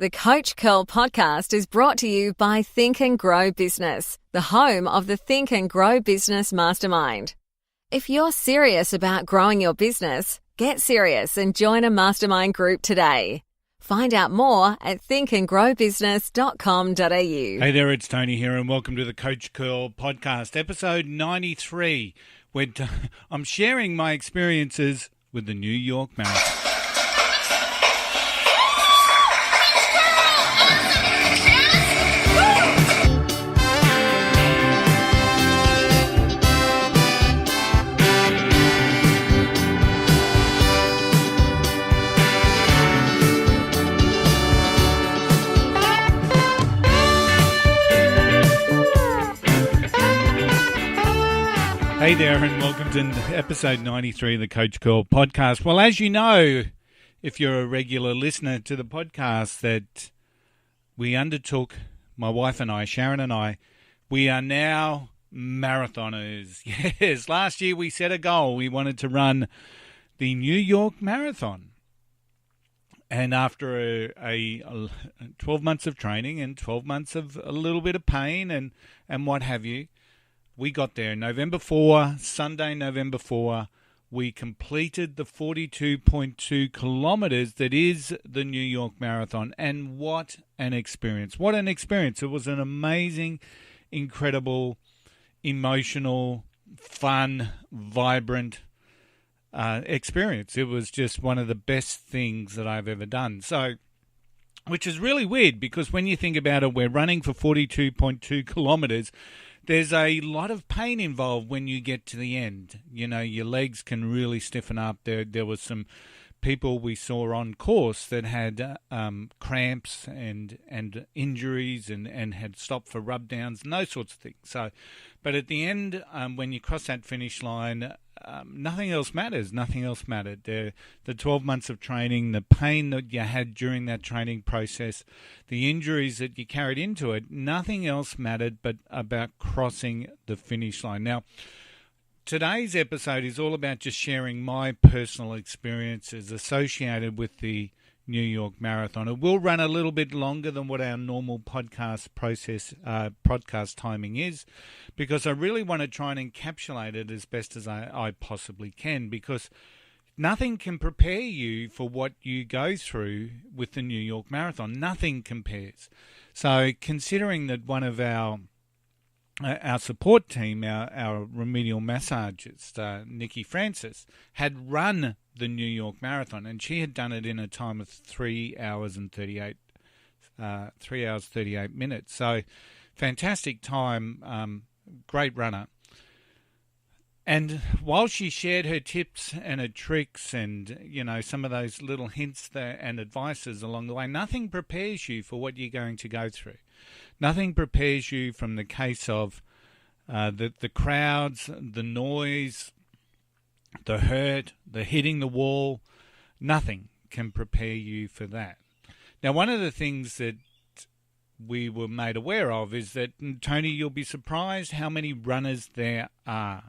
The Coach Curl podcast is brought to you by Think and Grow Business, the home of the Think and Grow Business Mastermind. If you're serious about growing your business, get serious and join a mastermind group today. Find out more at thinkandgrowbusiness.com.au. Hey there, it's Tony here and welcome to the Coach Curl podcast, episode 93, where I'm sharing my experiences with the New York Marathon. Hey there and welcome to episode 93 of the Coach Curl podcast. Well, as you know, if you're a regular listener to the podcast, that we undertook, my wife and I, Sharon and I, we are now marathoners. Yes, last year we set a goal. We wanted to run the New York Marathon. And after a 12 months of training and 12 months of a little bit of pain and what have you, we got there. November 4, Sunday, November 4, we completed the 42.2 kilometers that is the New York Marathon. And what an experience. What an experience. It was an amazing, incredible, emotional, fun, vibrant experience. It was just one of the best things that I've ever done. So, which is really weird because when you think about it, we're running for 42.2 kilometers. There's a lot of pain involved when you get to the end. You know, your legs can really stiffen up. There was some people we saw on course that had cramps and injuries and had stopped for rub downs and those sorts of things. So, but at the end, when you cross that finish line, nothing else matters. Nothing else mattered. The 12 months of training, the pain that you had during that training process, the injuries that you carried into it, nothing else mattered but about crossing the finish line. Now, today's episode is all about just sharing my personal experiences associated with the New York Marathon. It will run a little bit longer than what our normal podcast timing is, because I really want to try and encapsulate it as best as I possibly can, because nothing can prepare you for what you go through with the New York Marathon. Nothing compares. So considering that one of our support team, our remedial massagist, Nikki Francis, had run the New York Marathon, and she had done it in a time of 3 hours 38 minutes. So fantastic time, great runner. And while she shared her tips and her tricks and, you know, some of those little hints there and advices along the way, nothing prepares you for what you're going to go through. Nothing prepares you from the case of the crowds, the noise, the hurt, the hitting the wall. Nothing can prepare you for that. Now, one of the things that we were made aware of is that, Tony, you'll be surprised how many runners there are.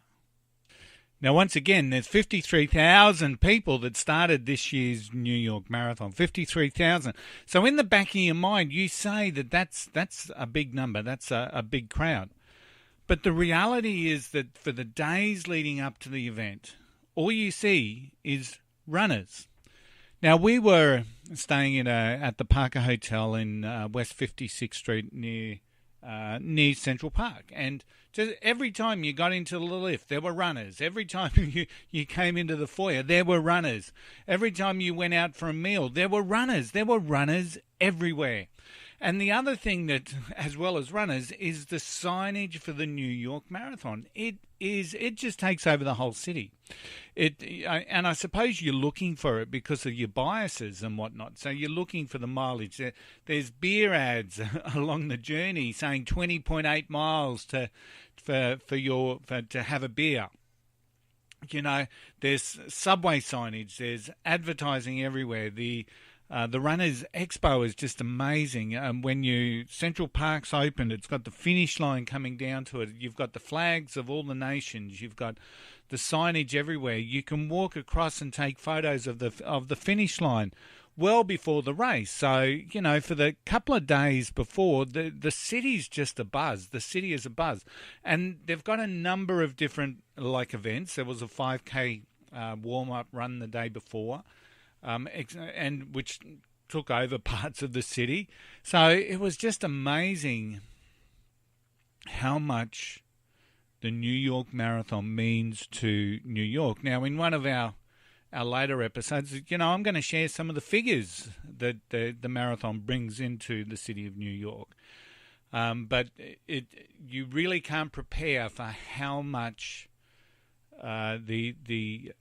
Now, once again, there's 53,000 people that started this year's New York Marathon. 53,000. So in the back of your mind, you say that that's a big number. That's a big crowd. But the reality is that for the days leading up to the event, all you see is runners. Now, we were staying at the Parker Hotel in West 56th Street near Central Park. And just every time you got into the lift, there were runners. Every time you came into the foyer, there were runners. Every time you went out for a meal, there were runners. There were runners everywhere. And the other thing that, as well as runners, is the signage for the New York Marathon. It just takes over the whole city. And I suppose you're looking for it because of your biases and whatnot. So you're looking for the mileage. There's beer ads along the journey saying 20.8 miles to have a beer. You know, there's subway signage. There's advertising everywhere. The Runners Expo is just amazing. When Central Park's opened, it's got the finish line coming down to it. You've got the flags of all the nations. You've got the signage everywhere. You can walk across and take photos of the finish line well before the race. So, for the couple of days before, the city's just a buzz. The city is a buzz. And they've got a number of different events. There was a 5K warm-up run the day before, and which took over parts of the city. So it was just amazing how much the New York Marathon means to New York. Now, in one of our later episodes, I'm going to share some of the figures that the marathon brings into the city of New York. But you really can't prepare for how much the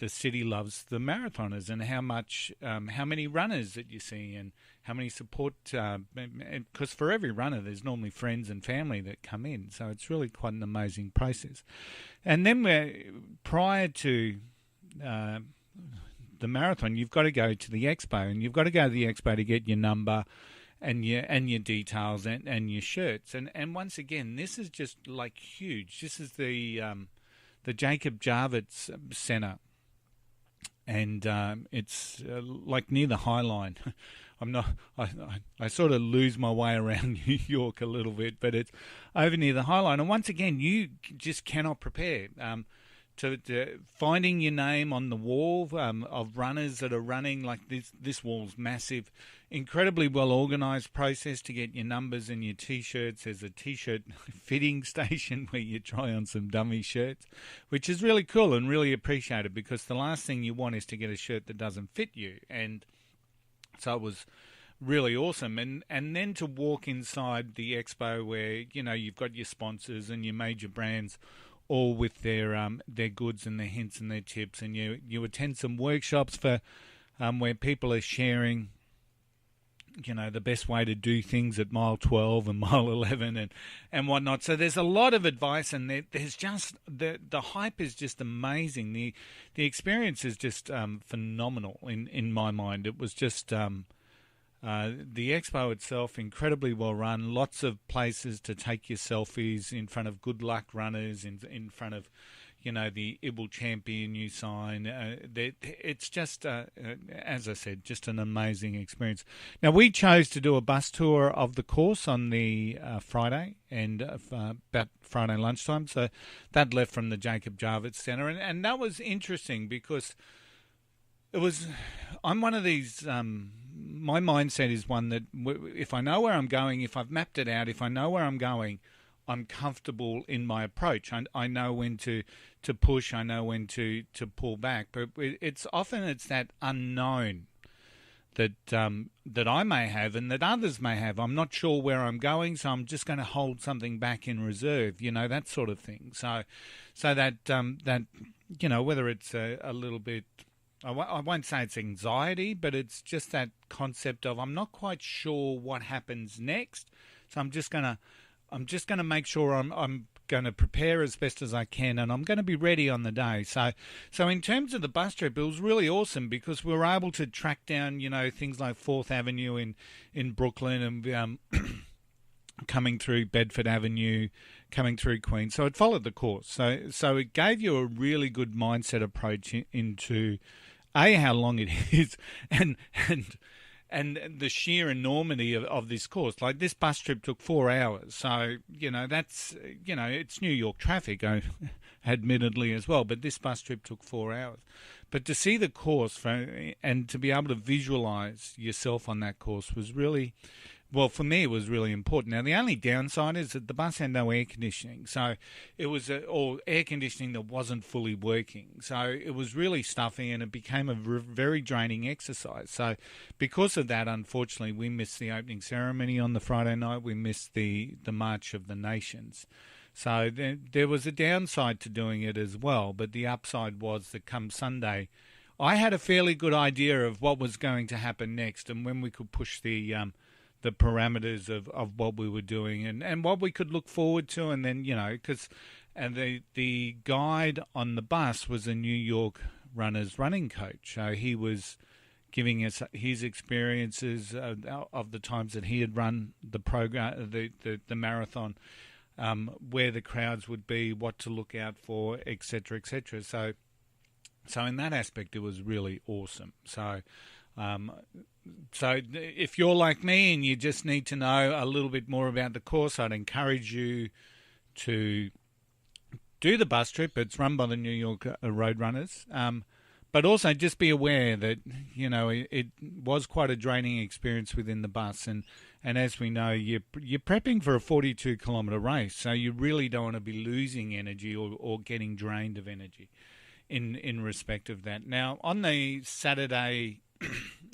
city loves the marathoners, and how many runners that you see, and how many support. Because for every runner, there's normally friends and family that come in, so it's really quite an amazing process. And then prior to the marathon, you've got to go to the expo, and you've got to go to the expo to get your number and your details and your shirts. And once again, this is just huge. This is the Jacob Javits Centre, and it's near the High Line. I sort of lose my way around New York a little bit, but it's over near the High Line. And once again, you just cannot prepare. To finding your name on the wall of runners that are running, this wall's massive, incredibly well organised process to get your numbers and your T-shirts. There's a T-shirt fitting station where you try on some dummy shirts, which is really cool and really appreciated, because the last thing you want is to get a shirt that doesn't fit you. And so it was really awesome. And then to walk inside the expo where, you've got your sponsors and your major brands all with their goods and their hints and their tips, and you attend some workshops for where people are sharing, the best way to do things at mile 12 and mile 11 and whatnot. So there's a lot of advice, and there's just the hype is just amazing. The experience is just phenomenal in my mind. It was just the expo itself, incredibly well run. Lots of places to take your selfies in front of good luck runners, in front of, the IBL champion you sign. It's just, as I said, just an amazing experience. Now, we chose to do a bus tour of the course on the Friday, and about Friday lunchtime. So that left from the Jacob Javits Centre, and that was interesting because I'm one of these, my mindset is one that if I know where I'm going, if I've mapped it out, if I know where I'm going, I'm comfortable in my approach. I know when to push, I know when to pull back. But it's that unknown that I may have and that others may have. I'm not sure where I'm going, so I'm just going to hold something back in reserve, that sort of thing. So that whether it's a little bit, I won't say it's anxiety, but it's just that concept of I'm not quite sure what happens next, so I'm just gonna make sure I'm going to prepare as best as I can, and I'm going to be ready on the day. So in terms of the bus trip, it was really awesome because we were able to track down things like 4th Avenue in Brooklyn, and coming through Bedford Avenue, coming through Queens. So it followed the course. So it gave you a really good mindset approach into how long it is, and the sheer enormity of this course. Like, this bus trip took 4 hours. So, that's, it's New York traffic, admittedly as well, but this bus trip took 4 hours. But to see the course and to be able to visualize yourself on that course was really, well, for me, it was really important. Now, the only downside is that the bus had no air conditioning. So it was or air conditioning that wasn't fully working. So it was really stuffy, and it became a very draining exercise. So because of that, unfortunately, we missed the opening ceremony on the Friday night. We missed the March of the Nations. So there was a downside to doing it as well. But the upside was that come Sunday, I had a fairly good idea of what was going to happen next and when we could push the parameters of what we were doing and what we could look forward to. And then, the guide on the bus was a New York runner's running coach. So he was giving us his experiences of the times that he had run the program, the marathon, where the crowds would be, what to look out for, etc., etc. So in that aspect, it was really awesome. So So if you're like me and you just need to know a little bit more about the course, I'd encourage you to do the bus trip. It's run by the New York Roadrunners. But also just be aware that, it was quite a draining experience within the bus. And as we know, you're prepping for a 42-kilometre race, so you really don't want to be losing energy or getting drained of energy in respect of that. Now, on the Saturday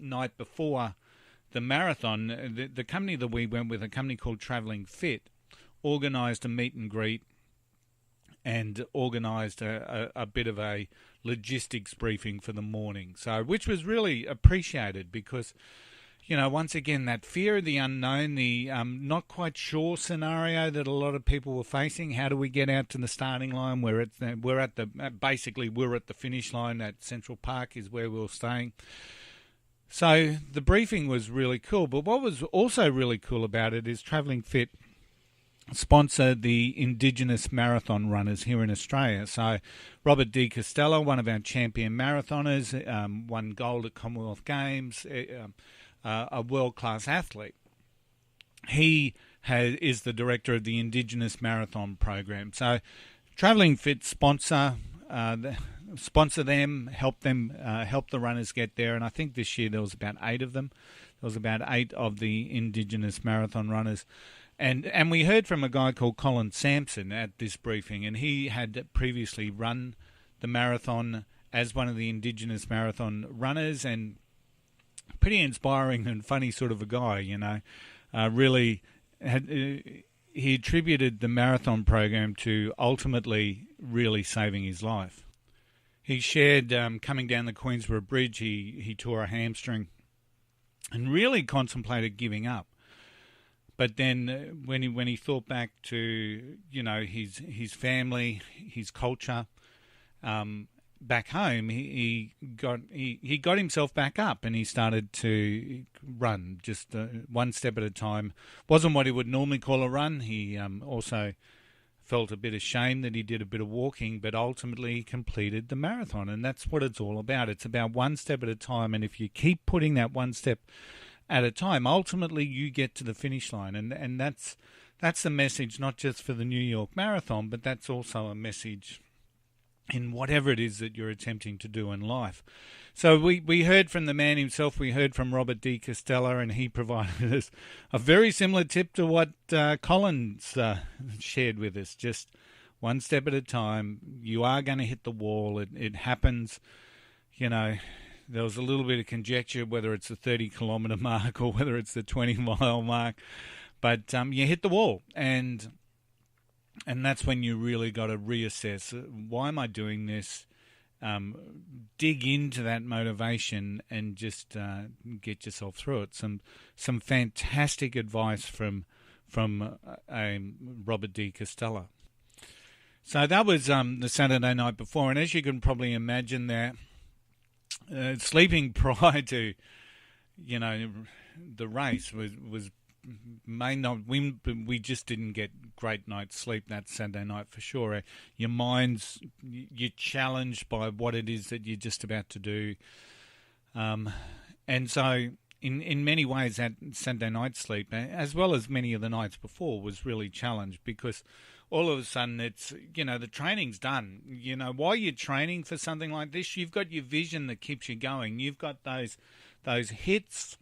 night before the marathon, the company that we went with, a company called Travelling Fit, organised a meet and greet and organised a bit of a logistics briefing for the morning, which was really appreciated because, once again, that fear of the unknown, the not quite sure scenario that a lot of people were facing. How do we get out to the starting line? We're at the finish line at Central Park is where we were staying. So the briefing was really cool. But what was also really cool about it is Travelling Fit sponsor the Indigenous marathon runners here in Australia. So Robert D. Costello, one of our champion marathoners, won gold at Commonwealth Games, a world-class athlete. He is the director of the Indigenous Marathon Program. So Travelling Fit sponsor them, help the runners get there. And I think this year there was about 8 of them. There was about 8 of the Indigenous marathon runners. And we heard from a guy called Colin Sampson at this briefing, and he had previously run the marathon as one of the Indigenous marathon runners, and pretty inspiring and funny sort of a guy, really he attributed the marathon program to ultimately really saving his life. He shared coming down the Queensborough Bridge, he tore a hamstring and really contemplated giving up. But then when he thought back to his family, his culture, back home, he got himself back up and he started to run just one step at a time. Wasn't what he would normally call a run. He also felt a bit ashamed that he did a bit of walking, but ultimately he completed the marathon, and that's what it's all about. It's about one step at a time, and if you keep putting that one step at a time, ultimately you get to the finish line, and that's the message, not just for the New York Marathon, but that's also a message in whatever it is that you're attempting to do in life. So we heard from the man himself, we heard from Robert D. Costello, and he provided us a very similar tip to what Collins shared with us, just one step at a time. You are going to hit the wall. It happens, There was a little bit of conjecture whether it's the 30-kilometre mark or whether it's the 20-mile mark, but you hit the wall, and that's when you really got to reassess, why am I doing this? Dig into that motivation and just get yourself through it. Some fantastic advice from Robert D. Costello. So that was the Saturday night before, and as you can probably imagine, there. Sleeping prior to, the race was we just didn't get great night's sleep that Saturday night for sure. Your mind's, you're challenged by what it is that you're just about to do, and so in many ways that Saturday night sleep, as well as many of the nights before, was really challenged because all of a sudden it's, the training's done. While you're training for something like this, you've got your vision that keeps you going. You've got those hits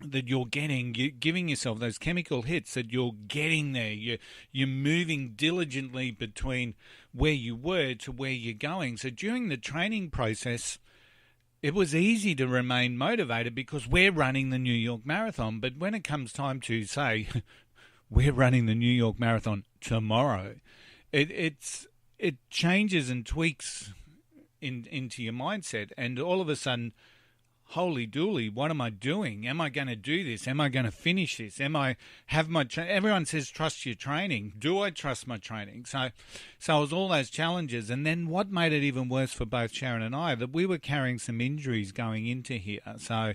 that you're getting, you're giving yourself those chemical hits that you're getting there. You're moving diligently between where you were to where you're going. So during the training process, it was easy to remain motivated because we're running the New York Marathon. But when it comes time to say, we're running the New York Marathon tomorrow, it changes and tweaks into your mindset, and all of a sudden, holy dooly, what am I doing? Am I going to do this? Am I going to finish this? Everyone says trust your training. Do I trust my training? So it was all those challenges. And then what made it even worse for both Sharon and I, that we were carrying some injuries going into here. So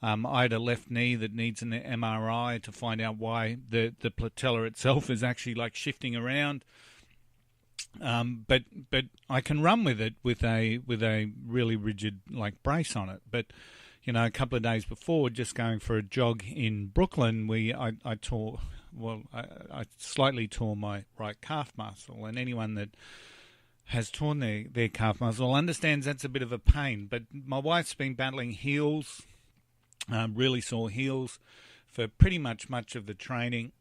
I had a left knee that needs an MRI to find out why the patella itself is actually like shifting around. But I can run with it with a really rigid like brace on it. But a couple of days before, just going for a jog in Brooklyn, I slightly tore my right calf muscle, and anyone that has torn their calf muscle understands that's a bit of a pain. But my wife's been battling heels, really sore heels, for pretty much of the training.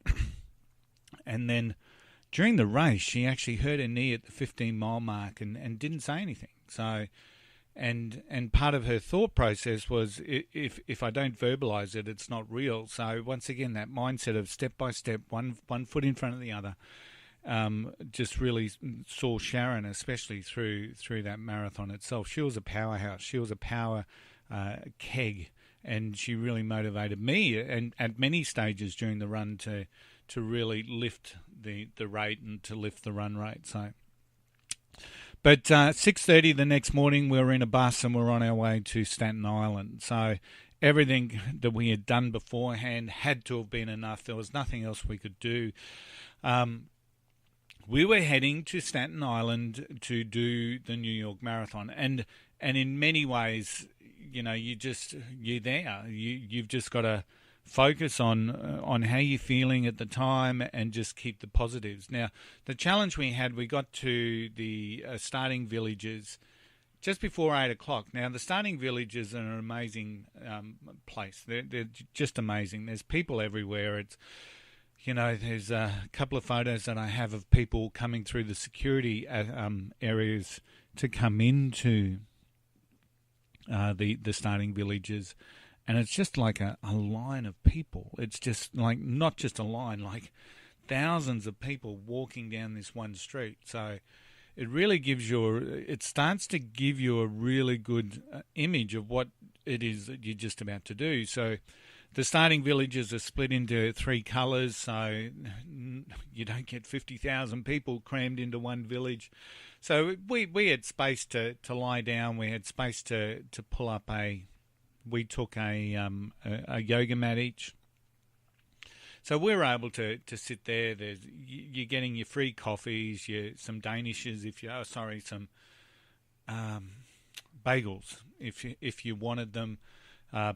And then during the race, she actually hurt her knee at the 15-mile mark and didn't say anything. So, and part of her thought process was, if I don't verbalize it, it's not real. So once again, that mindset of step by step, one foot in front of the other, just really saw Sharon, especially through that marathon itself. She was a powerhouse. She was a power keg, and she really motivated me, and at many stages during the run, to really lift the rate and to lift the run rate. So, but 6:30 the next morning, we were in a bus and we were on our way to Staten Island. So everything that we had done beforehand had to have been enough. There was nothing else we could do. We were heading to Staten Island to do the New York Marathon, and in many ways, you're there. You've just got to focus on how you're feeling at the time and just keep the positives. Now, the challenge we got to the starting villages just before 8 o'clock. Now, the starting villages are an amazing place. They're just amazing. There's people everywhere. It's, there's a couple of photos that I have of people coming through the security areas to come into the starting villages. And it's just like a line of people. It's just like, not just a line, like thousands of people walking down this one street. So it really it starts to give you a really good image of what it is that you're just about to do. So the starting villages are split into 3 colours, so you don't get 50,000 people crammed into one village. So we had space to lie down. We had space to pull up we took a yoga mat each. So we were able to sit there. You're getting your free coffees, some Danishes, some bagels if you wanted them,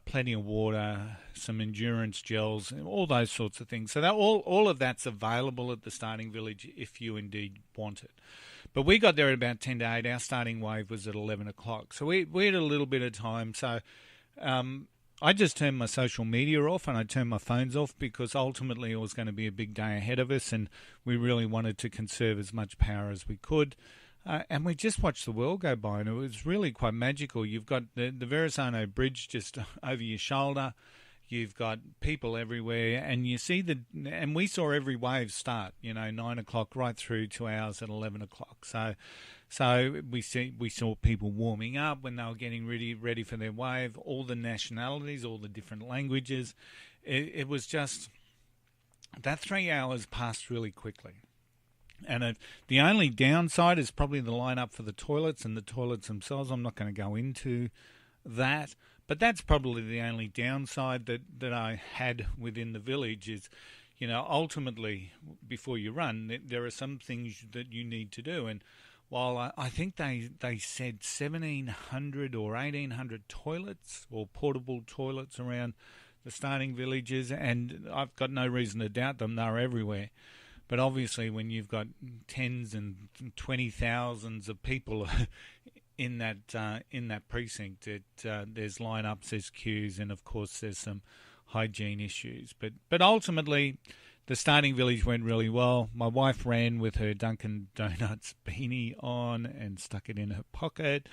plenty of water, some endurance gels, all those sorts of things. So that all of that's available at the starting village if you indeed want it. But we got there at about 10 to 8. Our starting wave was at 11 o'clock. So we had a little bit of time. So I just turned my social media off and I turned my phones off, because ultimately it was going to be a big day ahead of us and we really wanted to conserve as much power as we could. And we just watched the world go by, and it was really quite magical. You've got the Verrazano Bridge just over your shoulder. You've got people everywhere, and and we saw every wave start, 9 o'clock right through to ours at 11 o'clock. So we saw people warming up when they were getting ready for their wave, all the nationalities, all the different languages. It was just, that 3 hours passed really quickly. And the only downside is probably the line-up for the toilets and the toilets themselves. I'm not going to go into that. But that's probably the only downside that I had within the village is, ultimately, before you run, there are some things that you need to do. And while I think they said 1,700 or 1,800 toilets or portable toilets around the starting villages, and I've got no reason to doubt them, they're everywhere. But obviously when you've got tens and 20,000s of people in that precinct, there's lineups, there's queues, and of course there's some hygiene issues. But ultimately, the starting village went really well. My wife ran with her Dunkin' Donuts beanie on and stuck it in her pocket.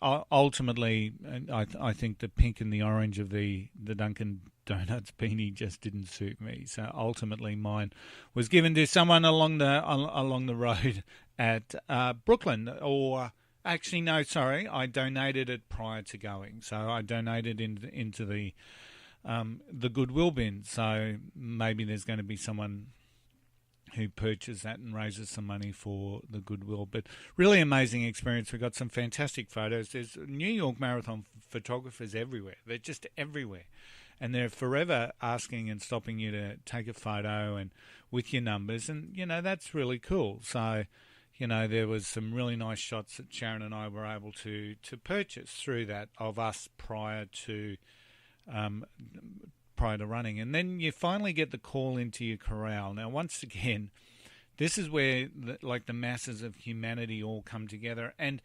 Ultimately, I think the pink and the orange of the Dunkin' Donuts beanie just didn't suit me. So ultimately, mine was given to someone along the road at Brooklyn, or actually, no, sorry, I donated it prior to going. So I donated into the Goodwill bin. So maybe there's going to be someone who purchased that and raises some money for the Goodwill. But really amazing experience. We got some fantastic photos. There's New York Marathon photographers everywhere. They're just everywhere. And they're forever asking and stopping you to take a photo and with your numbers. And, that's really cool. So, there was some really nice shots that Sharon and I were able to purchase through that of us prior to running. And then you finally get the call into your corral. Now, once again, this is where the masses of humanity all come together, and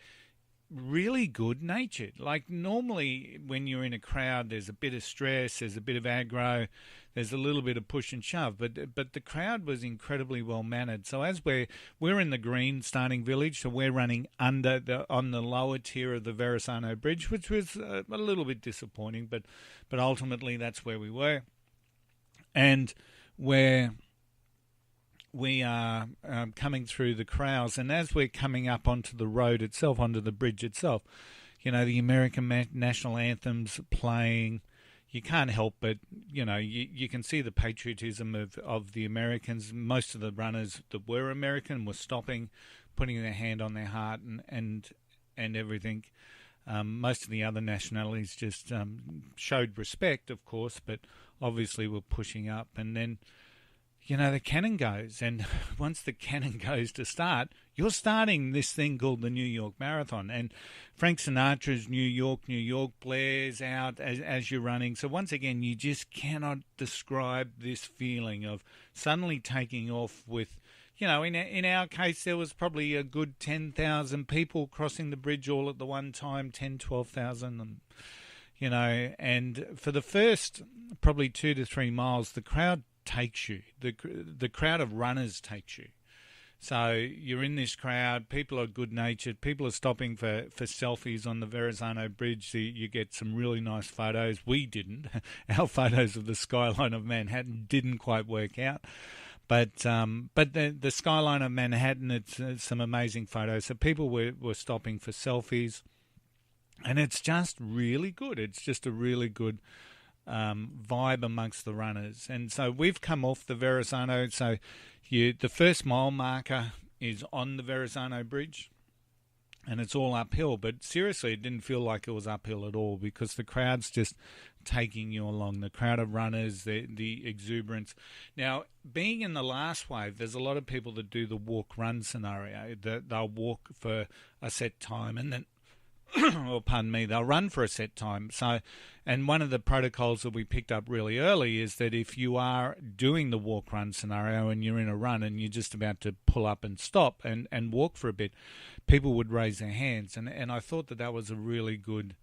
really good natured. Like normally when you're in a crowd, there's a bit of stress, there's a bit of aggro, there's a little bit of push and shove, but the crowd was incredibly well mannered. So as we're in the green starting village, so we're running on the lower tier of the Verrazano Bridge, which was a little bit disappointing, but ultimately that's where we were. And we are coming through the crowds, and as we're coming up onto the road itself, onto the bridge itself, the American national anthem's playing. You can't help but, you can see the patriotism of the Americans. Most of the runners that were American were stopping, putting their hand on their heart and everything. Most of the other nationalities just showed respect, of course, but obviously were pushing up. And then the cannon goes, and once the cannon goes to start, you're starting this thing called the New York Marathon, and Frank Sinatra's New York blares out as you're running. So once again, you just cannot describe this feeling of suddenly taking off with, in our case, there was probably a good 10,000 people crossing the bridge all at the one time, 10, 12,000, and for the first probably 2 to 3 miles, the crowd takes you. The crowd of runners takes you. So you're in this crowd. People are good-natured. People are stopping for selfies on the Verrazano Bridge. You get some really nice photos. We didn't. Our photos of the skyline of Manhattan didn't quite work out. But the skyline of Manhattan, it's some amazing photos. So people were stopping for selfies. And it's just really good. It's just a really good vibe amongst the runners. And so we've come off the Verrazano. So the first mile marker is on the Verrazano Bridge, and it's all uphill. But seriously, it didn't feel like it was uphill at all, because the crowd's just taking you along. The crowd of runners, the exuberance. Now, being in the last wave, there's a lot of people that do the walk-run scenario. They'll walk for a set time, and then they'll run for a set time. So, and one of the protocols that we picked up really early is that if you are doing the walk-run scenario and you're in a run and you're just about to pull up and stop and walk for a bit, people would raise their hands. And I thought that was a really good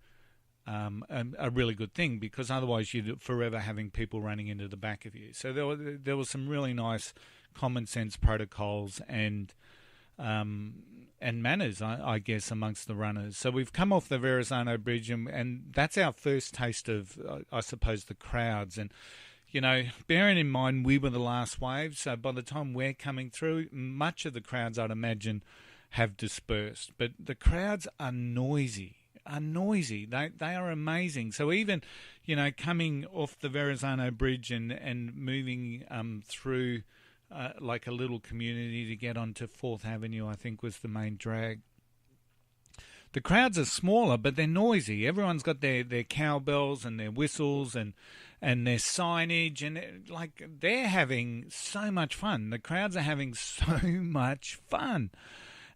thing, because otherwise you're forever having people running into the back of you. So there was some really nice common sense protocols and manners, I guess, amongst the runners. So we've come off the Verrazano Bridge, and that's our first taste of, I suppose, the crowds. And, bearing in mind we were the last wave, so by the time we're coming through, much of the crowds, I'd imagine, have dispersed. But the crowds are noisy. They are amazing. So even, coming off the Verrazano Bridge and moving through like a little community to get onto 4th Avenue, I think was the main drag. The crowds are smaller, but they're noisy. Everyone's got their cowbells and their whistles and their signage, and they're having so much fun. The crowds are having so much fun.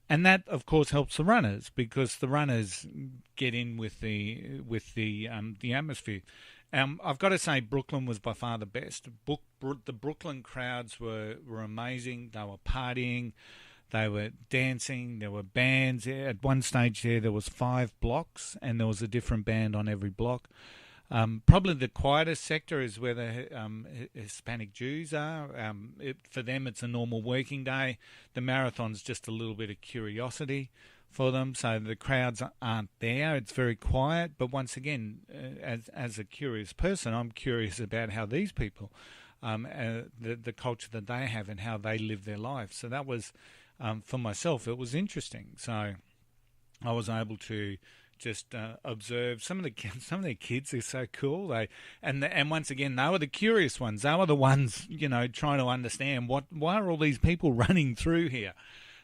And that, of course, helps the runners, because the runners get in with the atmosphere. I've got to say, Brooklyn was by far the best. The Brooklyn crowds were amazing. They were partying, they were dancing, there were bands. At one stage there was 5 blocks, and there was a different band on every block. Probably the quietest sector is where the Hispanic Jews are. For them, it's a normal working day. The marathon's just a little bit of curiosity for them, so the crowds aren't there. It's very quiet, but once again, as a curious person, I'm curious about how these people, the culture that they have and how they live their life. So that was, for myself, it was interesting. So I was able to just observe some of their kids are so cool. And once again, they were the curious ones. They were the ones, trying to understand why are all these people running through here.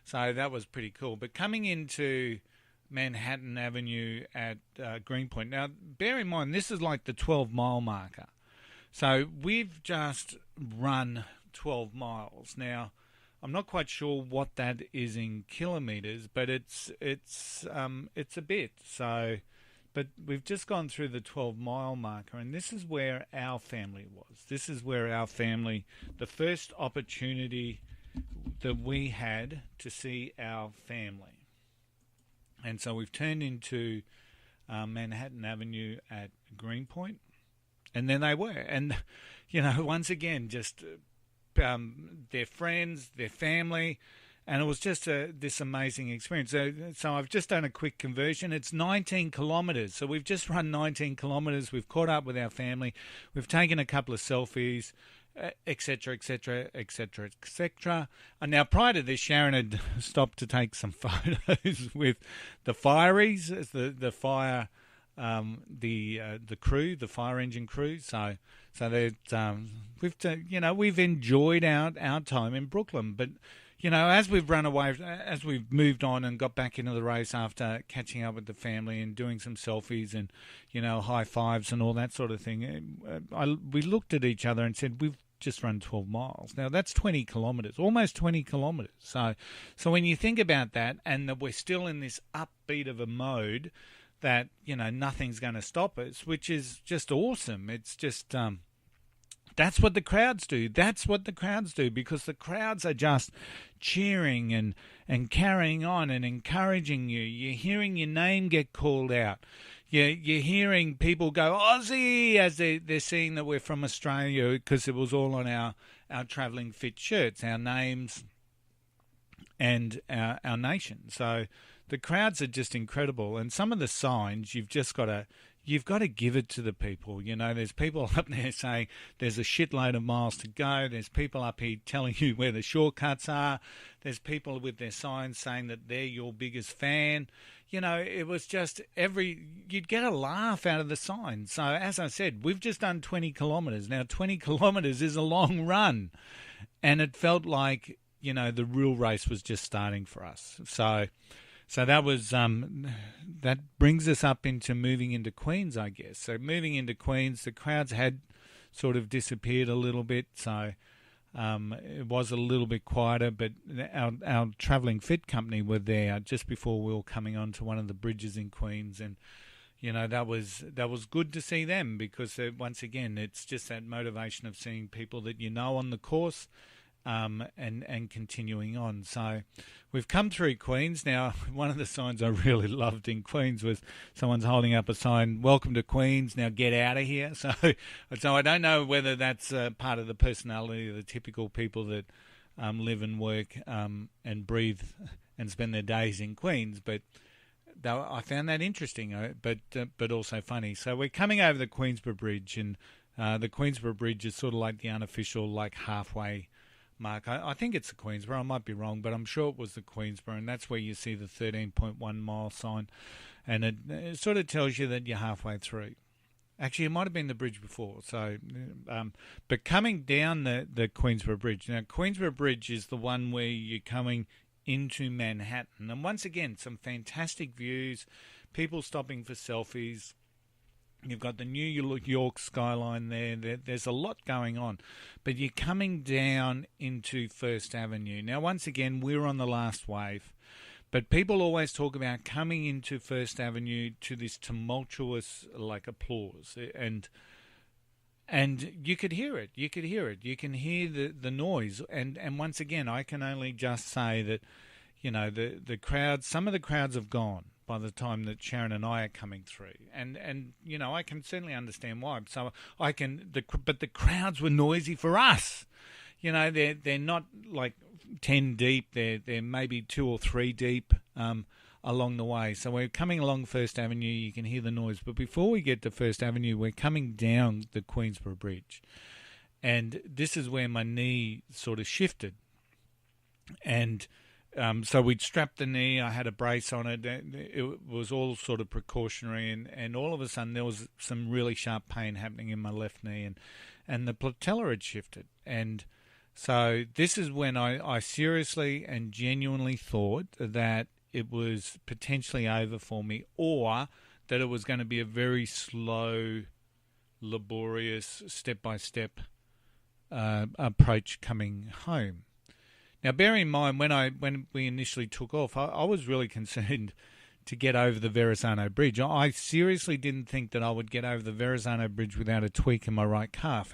So that was pretty cool. But coming into Manhattan Avenue at Greenpoint, now bear in mind this is like the 12-mile marker. So we've just run 12 miles. Now, I'm not quite sure what that is in kilometres, but it's a bit. So, but we've just gone through the 12-mile marker, and this is where our family was. This is where our family, the first opportunity that we had to see our family. And so we've turned into Manhattan Avenue at Greenpoint, and then they were. And, once again, just their friends, their family, and it was just this amazing experience. So I've just done a quick conversion. It's 19 kilometres. So we've just run 19 kilometres. We've caught up with our family. We've taken a couple of selfies, etc., etc., etc., etc. And now, prior to this, Sharon had stopped to take some photos with the fireys, the fire, the crew, the fire engine crew. So that we've enjoyed our time in Brooklyn, but. As we've run away, as we've moved on and got back into the race after catching up with the family and doing some selfies and, high fives and all that sort of thing, we looked at each other and said, we've just run 12 miles. Now, that's 20 kilometres, almost 20 kilometres. So when you think about that and that we're still in this upbeat of a mode that, nothing's going to stop us, which is just awesome. It's just... That's what the crowds do. That's what the crowds do, because the crowds are just cheering and carrying on and encouraging you. You're hearing your name get called out. You're hearing people go, Aussie, as they're seeing that we're from Australia, because it was all on our Travelling Fit shirts, our names and our nation. So the crowds are just incredible. And some of the signs you've got to give it to the people. There's people up there saying there's a shitload of miles to go. There's people up here telling you where the shortcuts are. There's people with their signs saying that they're your biggest fan. It was just you'd get a laugh out of the sign. So as I said, we've just done 20 kilometres. Now, 20 kilometres is a long run. And it felt like, the real race was just starting for us. So that was that brings us up into moving into Queens, I guess. So moving into Queens, the crowds had sort of disappeared a little bit. So it was a little bit quieter. But our Travelling Fit company were there just before we were coming onto one of the bridges in Queens, and that was good to see them, because once again, it's just that motivation of seeing people that on the course. And continuing on. So we've come through Queens. Now, one of the signs I really loved in Queens was someone's holding up a sign, "Welcome to Queens, now get out of here." So I don't know whether that's part of the personality of the typical people that live and work and breathe and spend their days in Queens, but I found that interesting, but also funny. So we're coming over the Queensborough Bridge, and the Queensborough Bridge is sort of like the unofficial, halfway mark. I think it's the Queensborough. I might be wrong, but I'm sure it was the Queensborough, and that's where you see the 13.1 mile sign, and it sort of tells you that you're halfway through. Actually, it might have been the bridge before. So, but coming down the Queensborough Bridge. Now, Queensborough Bridge is the one where you're coming into Manhattan, and once again, some fantastic views, people stopping for selfies. You've got the New York skyline there. There's a lot going on. But you're coming down into First Avenue. Now, once again, we're on the last wave. But people always talk about coming into First Avenue to this tumultuous, applause. And you could hear it. You could hear it. You can hear the noise. And once again, I can only just say that, the crowds, some of the crowds have gone by the time that Sharon and I are coming through, and I can certainly understand why. So but the crowds were noisy for us. They're not 10 deep. They're maybe 2 or 3 deep along the way. So we're coming along First Avenue. You can hear the noise, but before we get to First Avenue, we're coming down the Queensborough Bridge, and this is where my knee sort of shifted, and. So we'd strapped the knee. I had a brace on it. It was all sort of precautionary, and all of a sudden there was some really sharp pain happening in my left knee, and the patella had shifted. And so this is when I seriously and genuinely thought that it was potentially over for me, or that it was going to be a very slow, laborious, step-by-step approach coming home. Now, bear in mind, when we initially took off, I was really concerned to get over the Verrazano Bridge. I seriously didn't think that I would get over the Verrazano Bridge without a tweak in my right calf,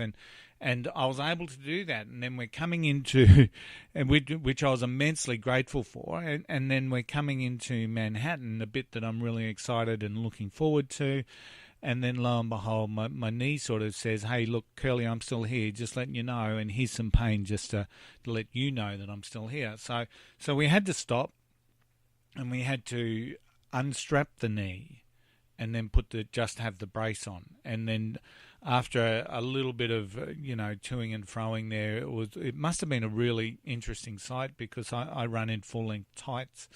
and I was able to do that. And then we're coming into, which I was immensely grateful for, and then we're coming into Manhattan, a bit that I'm really excited and looking forward to. And then lo and behold, my knee sort of says, hey, look, Curly, I'm still here, just letting you know, and here's some pain just to let you know that I'm still here. So we had to stop, and we had to unstrap the knee and then just have the brace on. And then after a little bit of, toing and froing there, it must have been a really interesting sight, because I run in full-length tights,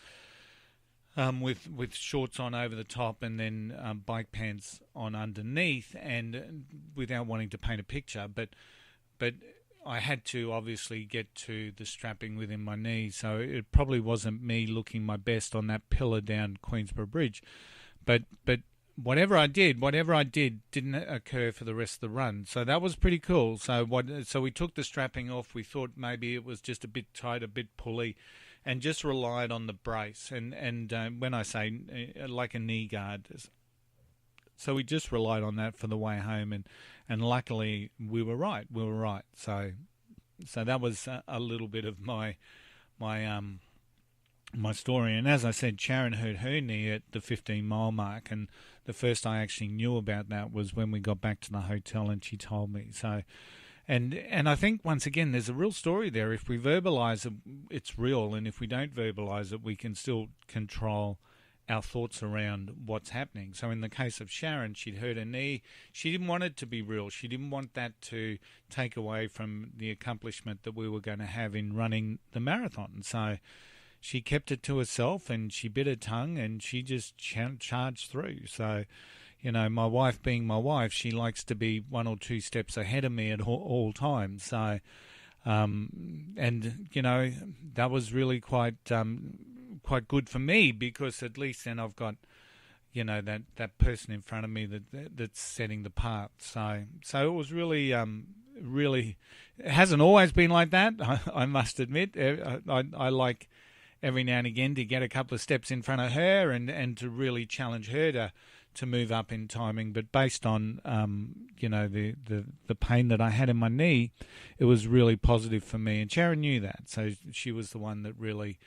with shorts on over the top, and then bike pants on underneath, and without wanting to paint a picture, but I had to obviously get to the strapping within my knee, so it probably wasn't me looking my best on that pillar down Queensborough Bridge, but whatever I did didn't occur for the rest of the run, so that was pretty cool. So we took the strapping off. We thought maybe it was just a bit tight, a bit pulley, and just relied on the brace. And when I say like a knee guard, so we just relied on that for the way home, and luckily we were right. So that was a little bit of my story. And as I said, Sharon hurt her knee at the 15-mile mark, and the first I actually knew about that was when we got back to the hotel and she told me. So, and I think, once again, there's a real story there. If we verbalise it, it's real, and if we don't verbalise it, we can still control our thoughts around what's happening. So in the case of Sharon, she'd hurt her knee. She didn't want it to be real. She didn't want that to take away from the accomplishment that we were going to have in running the marathon. So she kept it to herself, and she bit her tongue, and she just charged through. So, my wife being my wife, she likes to be one or two steps ahead of me at all times. So, that was really quite good for me, because at least then I've got, that person in front of me that's setting the path. So it was really, really, it hasn't always been like that. I must admit. I like every now and again to get a couple of steps in front of her and to really challenge her to move up in timing. But based on the pain that I had in my knee, it was really positive for me, and Sharon knew that, so she was the one that really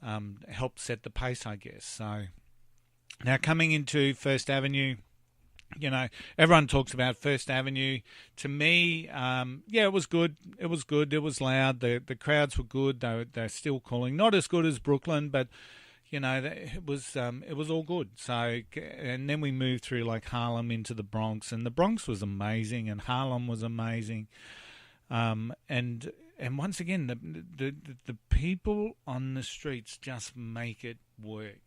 helped set the pace, I guess. So now coming into First Avenue, everyone talks about First Avenue. To me, it was good. It was good. It was loud. The crowds were good. They're still calling. Not as good as Brooklyn, but it was all good. So, and then we moved through like Harlem into the Bronx, and the Bronx was amazing, and Harlem was amazing. And once again, the people on the streets just make it work.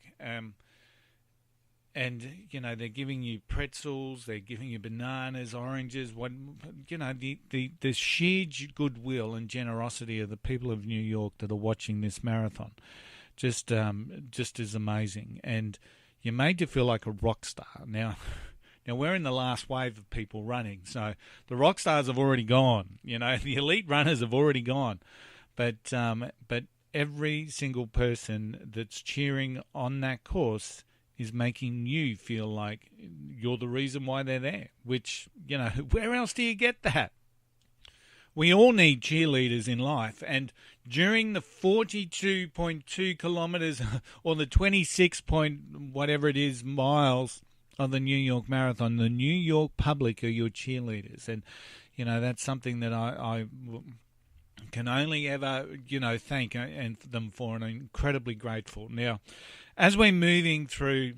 And, they're giving you pretzels, they're giving you bananas, oranges, the sheer goodwill and generosity of the people of New York that are watching this marathon just is amazing. And you're made to feel like a rock star. Now we're in the last wave of people running, so the rock stars have already gone. The elite runners have already gone. But every single person that's cheering on that course is making you feel like you're the reason why they're there, which, where else do you get that? We all need cheerleaders in life, and during the 42.2 kilometres or the 26 point whatever it is miles of the New York Marathon, the New York public are your cheerleaders, and, that's something that I can only ever, thank them for, and I'm incredibly grateful. Now, as we're moving through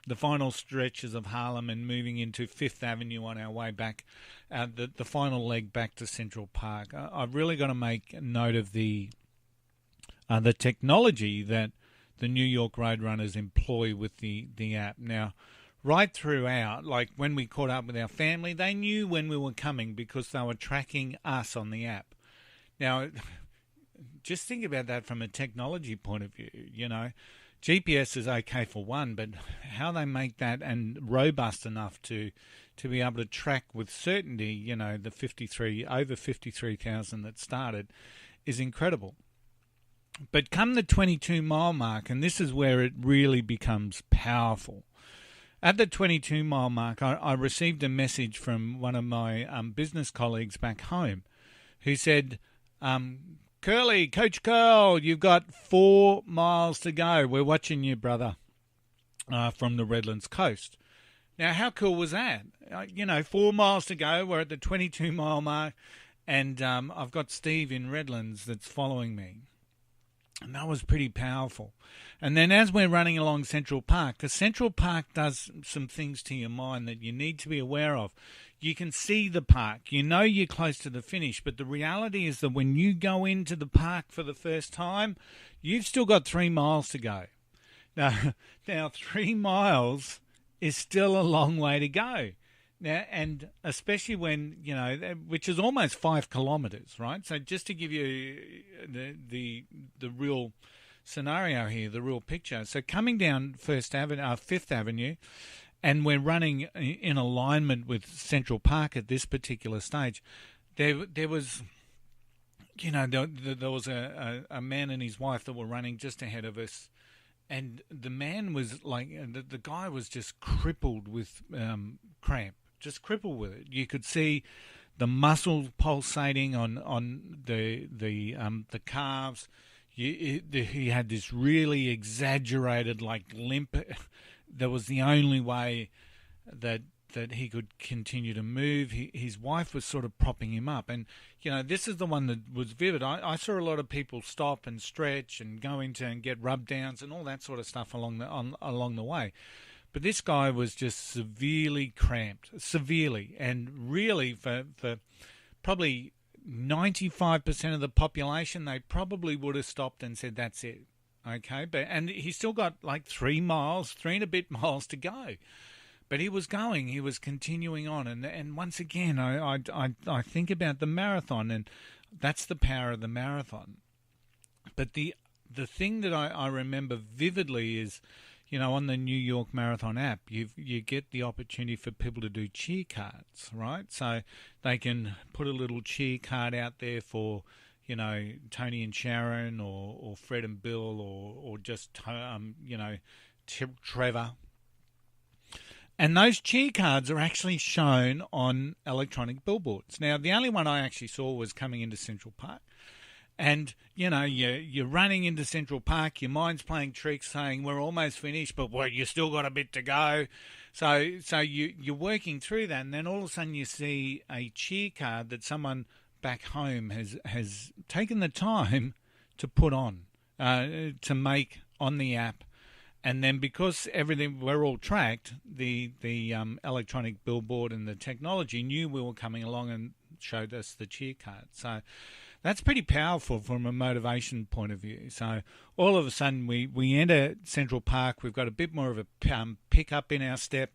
the final stretches of Harlem and moving into Fifth Avenue on our way back, the final leg back to Central Park, I've really got to make note of the technology that the New York Road Runners employ with the app. Now, right throughout, like when we caught up with our family, they knew when we were coming because they were tracking us on the app. Now, just think about that from a technology point of view, GPS is okay for one, but how they make that and robust enough to be able to track with certainty, the over 53,000 that started is incredible. But come the 22-mile mark, and this is where it really becomes powerful. At the 22-mile mark, I received a message from one of my business colleagues back home who said, Curly, Coach Curl, you've got 4 miles to go. We're watching you, brother, from the Redlands coast. Now, how cool was that? 4 miles to go. We're at the 22-mile mark, and I've got Steve in Redlands that's following me. And that was pretty powerful. And then as we're running along Central Park, because Central Park does some things to your mind that you need to be aware of. You can see the park. You know you're close to the finish, but the reality is that when you go into the park for the first time, you've still got 3 miles to go. Now 3 miles is still a long way to go. Now, and especially when, which is almost 5 kilometres, right? So just to give you the real scenario here, the real picture. So coming down Fifth Avenue, and we're running in alignment with Central Park at this particular stage, there was, there was a man and his wife that were running just ahead of us. And the man was like, the guy was just crippled with cramp. Just crippled with it. You could see the muscles pulsating on the calves. He had this really exaggerated limp. That was the only way that he could continue to move. His wife was sort of propping him up, and this is the one that was vivid. I saw a lot of people stop and stretch and go into and get rub downs and all that sort of stuff along the way. But this guy was just severely cramped, and really for probably 95% of the population, they probably would have stopped and said, that's it. Okay, and he's still got 3 and a bit miles to go. But he was continuing on. And once again, I think about the marathon, and that's the power of the marathon. But the thing that I remember vividly is, on the New York Marathon app, you get the opportunity for people to do cheer cards, right? So they can put a little cheer card out there for, Tony and Sharon, or Fred and Bill, or just, Trevor. And those cheer cards are actually shown on electronic billboards. Now, the only one I actually saw was coming into Central Park. And, you're running into Central Park, your mind's playing tricks saying, we're almost finished, but you still got a bit to go. So you're working through that, and then all of a sudden you see a cheer card that someone back home has taken the time to put on, to make on the app. And then because we're all tracked, the electronic billboard and the technology knew we were coming along and showed us the cheer card. So that's pretty powerful from a motivation point of view. So all of a sudden we enter Central Park. We've got a bit more of a pick-up in our step.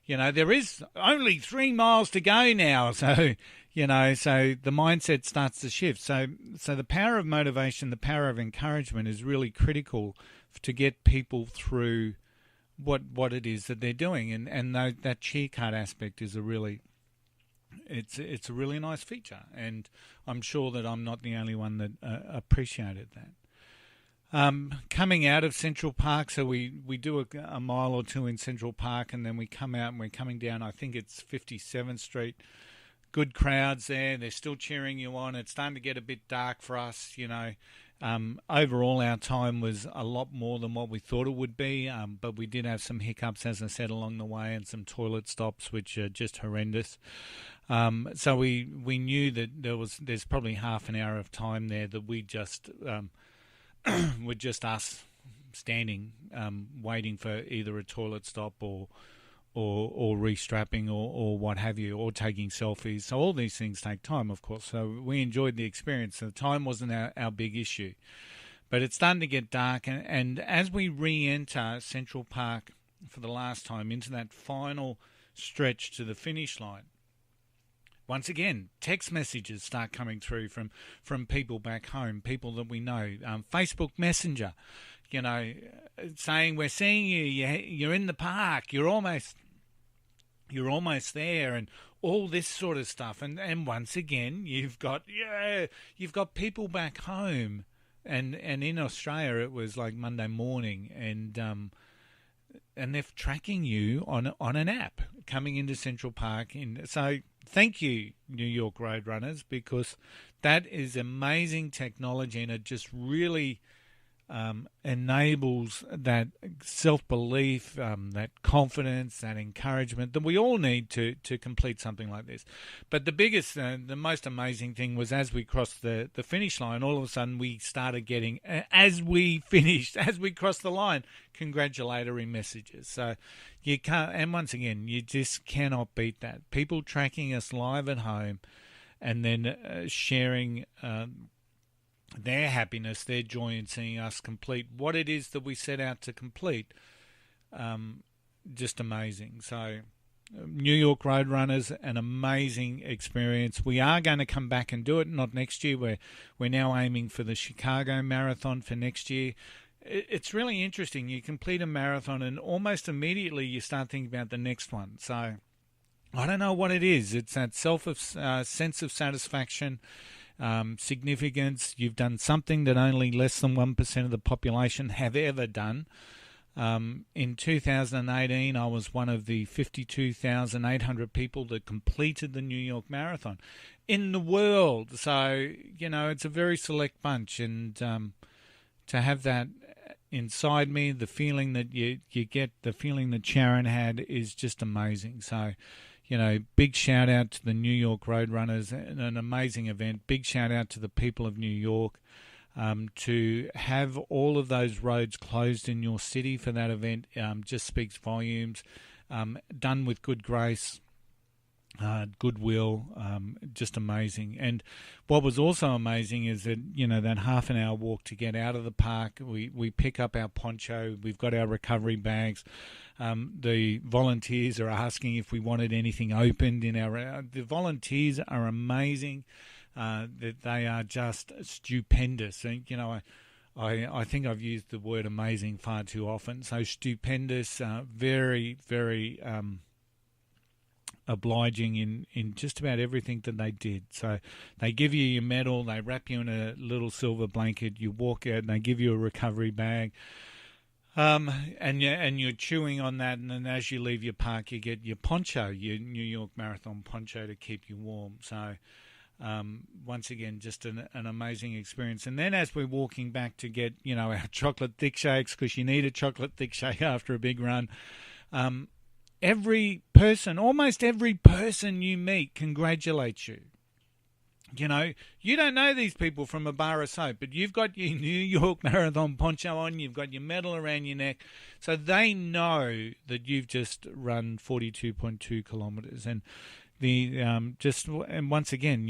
There is only 3 miles to go now. So, so the mindset starts to shift. So the power of motivation, the power of encouragement is really critical to get people through what it is that they're doing. And that cheer card aspect is a really nice feature, and I'm sure that I'm not the only one that appreciated that. Coming out of Central Park, so we do a mile or two in Central Park, and then we come out and we're coming down, I think it's 57th Street. Good crowds there. They're still cheering you on. It's starting to get a bit dark for us, Overall, our time was a lot more than what we thought it would be, but we did have some hiccups, as I said, along the way, and some toilet stops, which are just horrendous. So we knew that there's probably half an hour of time there that we just were just us standing, waiting for either a toilet stop or restrapping or what have you, or taking selfies. So all these things take time, of course. So we enjoyed the experience. The time wasn't our big issue. But it's starting to get dark, and as we re-enter Central Park for the last time into that final stretch to the finish line, once again, text messages start coming through from people back home, people that we know, Facebook Messenger, saying, we're seeing you, you're in the park, you're almost there, and all this sort of stuff. And once again, you've got people back home and in Australia it was like Monday morning, and they're tracking you on an app coming into Central Park. So thank you, New York Roadrunners, because that is amazing technology, and it just really enables that self-belief, that confidence, that encouragement that we all need to complete something like this. But the biggest, the most amazing thing was as we crossed the finish line, all of a sudden we started getting, as we crossed the line, congratulatory messages. So you can't, and once again, you just cannot beat that. People tracking us live at home and then sharing their happiness, their joy in seeing us complete what it is that we set out to complete. Just amazing. So New York Roadrunners, an amazing experience. We are going to come back and do it, not next year. We're now aiming for the Chicago Marathon for next year. It's really interesting. You complete a marathon and almost immediately you start thinking about the next one. So I don't know what it is. It's that sense of satisfaction, significance. You've done something that only less than 1% of the population have ever done. In 2018, I was one of the 52,800 people that completed the New York Marathon in the world. So, it's a very select bunch. And to have that inside me, the feeling that you get, the feeling that Sharon had is just amazing. So, big shout out to the New York Roadrunners, an amazing event. Big shout out to the people of New York. To have all of those roads closed in your city for that event just speaks volumes. Done with good grace, goodwill, just amazing. And what was also amazing is that, that half an hour walk to get out of the park, we pick up our poncho, we've got our recovery bags. The volunteers are asking if we wanted anything opened in the volunteers are amazing. That they are just stupendous. And, I think I've used the word amazing far too often. So stupendous, very, very obliging in just about everything that they did. So they give you your medal, they wrap you in a little silver blanket, you walk out and they give you a recovery bag. And you're chewing on that, and then as you leave your park, you get your poncho, your New York Marathon poncho to keep you warm. So once again, just an amazing experience. And then as we're walking back to get, our chocolate thick shakes, because you need a chocolate thick shake after a big run, almost every person you meet congratulates you. You don't know these people from a bar of soap, but you've got your New York Marathon poncho on, you've got your medal around your neck, so they know that you've just run 42.2 kilometres. And and once again,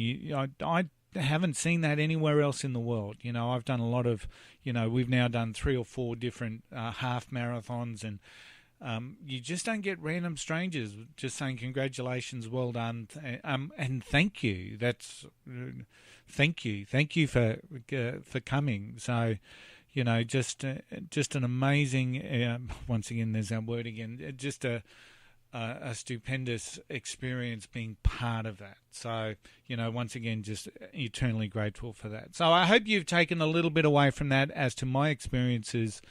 I haven't seen that anywhere else in the world. I've done a lot of, we've now done 3 or 4 different half marathons, and you just don't get random strangers just saying congratulations, well done, and thank you. Thank you for coming. So, just an amazing. Once again, there's that word again. Just a stupendous experience being part of that. So, once again, just eternally grateful for that. So I hope you've taken a little bit away from that as to my experiences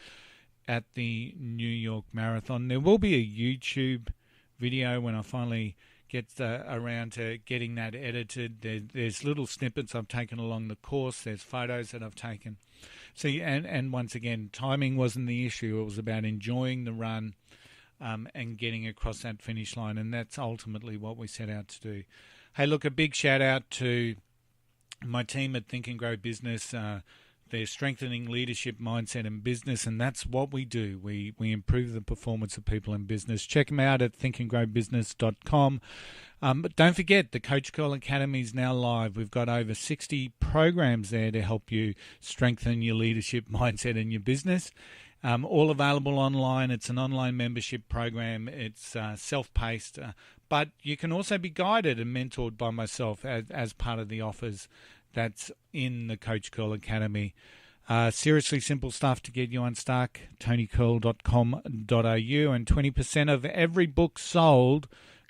at the New York Marathon. There will be a YouTube video when I finally get around to getting that edited. There's little snippets I've taken along the course. There's photos that I've taken. See, and once again, timing wasn't the issue. It was about enjoying the run and getting across that finish line, and that's ultimately what we set out to do. Hey, look, a big shout out to my team at Think and Grow Business. They're strengthening leadership, mindset, and business, and that's what we do. We improve the performance of people in business. Check them out at thinkandgrowbusiness.com. But don't forget, the Coach Curl Academy is now live. We've got over 60 programs there to help you strengthen your leadership, mindset, and your business. All available online. It's an online membership program. It's self-paced, but you can also be guided and mentored by myself as part of the offers that's in the Coach Curl Academy. Seriously simple stuff to get you unstuck. TonyCurl.com.au, and 20% of every book sold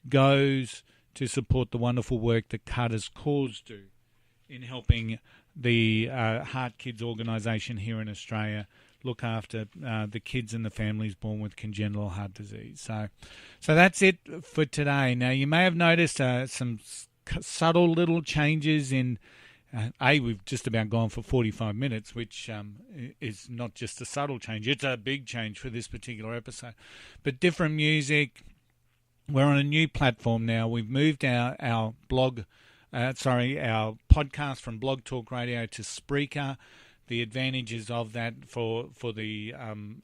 goes to support the wonderful work that Carter's Cause do. in helping the Heart Kids organisation here in Australia look after the kids and the families born with congenital heart disease. So that's it for today. Now, you may have noticed some subtle little changes in we've just about gone for 45 minutes, which is not just a subtle change. It's a big change for this particular episode. But different music. We're on a new platform now. We've moved our blog, our podcast from Blog Talk Radio to Spreaker. The advantages of that for the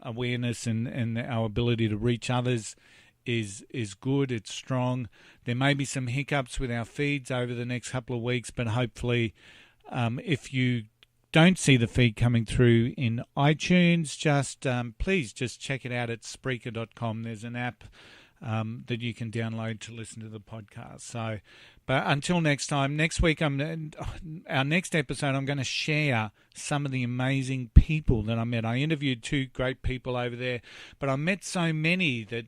awareness and our ability to reach others is good. It's strong. There may be some hiccups with our feeds over the next couple of weeks, but hopefully if you don't see the feed coming through in iTunes, please just check it out at Spreaker.com. There's an app that you can download to listen to the podcast. But until next time, next week, our next episode, I'm going to share some of the amazing people that I met. I interviewed 2 great people over there, but I met so many that,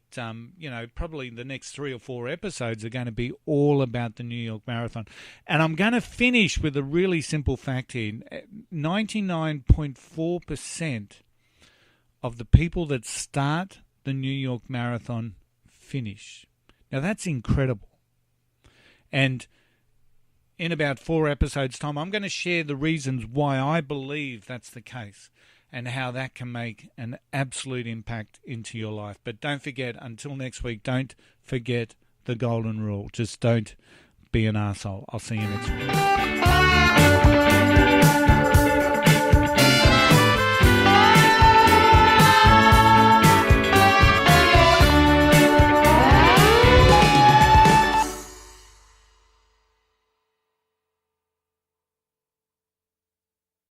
probably the next 3 or 4 episodes are going to be all about the New York Marathon. And I'm going to finish with a really simple fact here. 99.4% of the people that start the New York Marathon finish. Now, that's incredible. And in about 4 episodes' time, I'm going to share the reasons why I believe that's the case and how that can make an absolute impact into your life. But don't forget, until next week, don't forget the golden rule. Just don't be an arsehole. I'll see you next week.